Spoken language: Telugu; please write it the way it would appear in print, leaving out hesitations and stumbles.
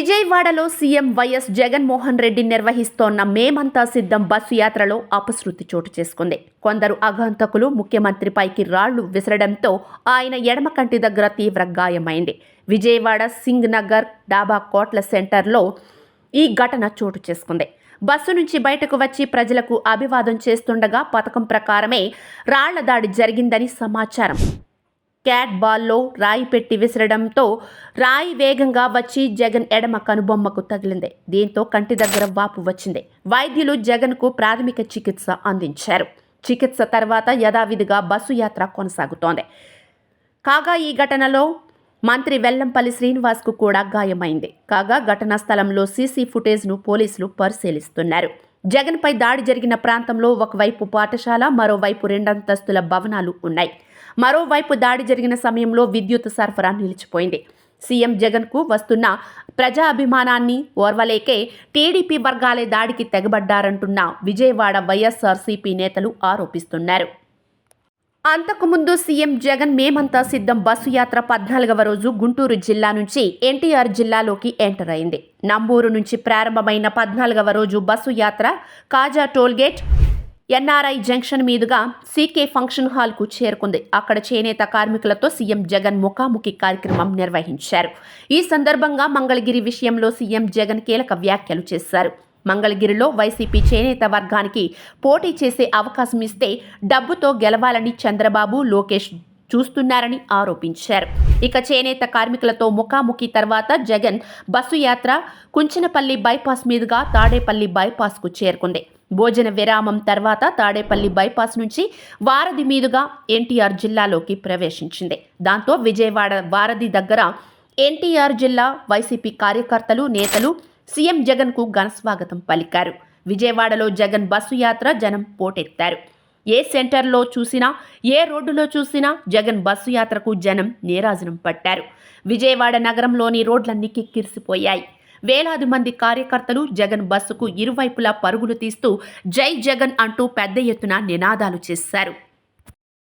విజయవాడలో సీఎం వైఎస్ జగన్మోహన్ రెడ్డి నిర్వహిస్తోన్న మేమంతా సిద్ధం బస్సు యాత్రలో అపశృతి చోటు చేసుకుంది. కొందరు అగంతకులు ముఖ్యమంత్రిపైకి రాళ్లు విసరడంతో ఆయన ఎడమ కంటి దగ్గర తీవ్ర గాయమైంది. విజయవాడ సింగ్ నగర్ డాబా కోట్ల సెంటర్లో ఈ ఘటన చోటు చేసుకుంది. బస్సు నుంచి బయటకు వచ్చి ప్రజలకు అభివాదం చేస్తుండగా పథకం ప్రకారమే రాళ్ల దాడి జరిగిందని సమాచారం. క్యాట్ బాల్లో రాయి పెట్టి విసరడంతో రాయి వేగంగా వచ్చి జగన్ ఎడమ కనుబొమ్మకు తగిలింది. దీంతో కంటి దగ్గర వాపు వచ్చింది. వైద్యులు జగన్కు ప్రాథమిక చికిత్స అందించారు. చికిత్స తర్వాత యథావిధిగా బస్సు యాత్ర కొనసాగుతోంది. కాగా ఈ ఘటనలో మంత్రి వెల్లంపల్లి శ్రీనివాస్కు కూడా గాయమైంది. కాగా ఘటనా స్థలంలో సీసీ ఫుటేజ్ను పోలీసులు పరిశీలిస్తున్నారు. జగన్పై దాడి జరిగిన ప్రాంతంలో ఒకవైపు పాఠశాల, మరోవైపు 2 అంతస్తుల భవనాలు ఉన్నాయి. మరోవైపు దాడి జరిగిన సమయంలో విద్యుత్ సరఫరా నిలిచిపోయింది. సీఎం జగన్కు వస్తున్న ప్రజాభిమానాన్ని ఓర్వలేకే టీడీపీ వర్గాలే దాడికి తెగబడ్డారంటున్న విజయవాడ వైఎస్ఆర్సీపీ నేతలు ఆరోపిస్తున్నారు. అంతకుముందు సీఎం జగన్ మేమంతా సిద్ధం బస్సు యాత్ర 14వ రోజు గుంటూరు జిల్లా నుంచి ఎన్టీఆర్ జిల్లాలోకి ఎంటర్ అయింది. నంబూరు నుంచి ప్రారంభమైన 14వ రోజు బస్సు యాత్ర కాజా టోల్గేట్ ఎన్ఆర్ఐ జంక్షన్ మీదుగా సీకే ఫంక్షన్ హాల్కు చేరుకుంది. అక్కడ చేనేత కార్మికులతో సీఎం జగన్ ముఖాముఖి కార్యక్రమం నిర్వహించారు. ఈ సందర్భంగా మంగళగిరి విషయంలో సీఎం జగన్ కీలక వ్యాఖ్యలు చేశారు. మంగళగిరిలో వైసీపీ చేనేత వర్గానికి పోటీ చేసే అవకాశం ఇస్తే డబ్బుతో గెలవాలని చంద్రబాబు, లోకేష్ చూస్తున్నారని ఆరోపించారు. ఇక చేనేత కార్మికులతో ముఖాముఖి తర్వాత జగన్ బస్సు యాత్ర కుంచనపల్లి బైపాస్ మీదుగా తాడేపల్లి బైపాస్కు చేరుకుంది. భోజన విరామం తర్వాత తాడేపల్లి బైపాస్ నుంచి వారధి మీదుగా ఎన్టీఆర్ జిల్లాలోకి ప్రవేశించింది. దాంతో విజయవాడ వారధి దగ్గర ఎన్టీఆర్ జిల్లా వైసీపీ కార్యకర్తలు, నేతలు సీఎం జగన్కు ఘనస్వాగతం పలికారు. విజయవాడలో జగన్ బస్సు యాత్ర జనం పోటెత్తారు. ఏ సెంటర్లో చూసినా, ఏ రోడ్డులో చూసినా జగన్ బస్సు యాత్రకు జనం నీరాజనం పట్టారు. విజయవాడ నగరంలోని రోడ్లన్నీ కిక్కిరిసిపోయాయి. వేలాది మంది కార్యకర్తలు జగన్ బస్సుకు ఇరువైపులా పరుగులు తీస్తూ జై జగన్ అంటూ పెద్ద ఎత్తున నినాదాలు చేశారు.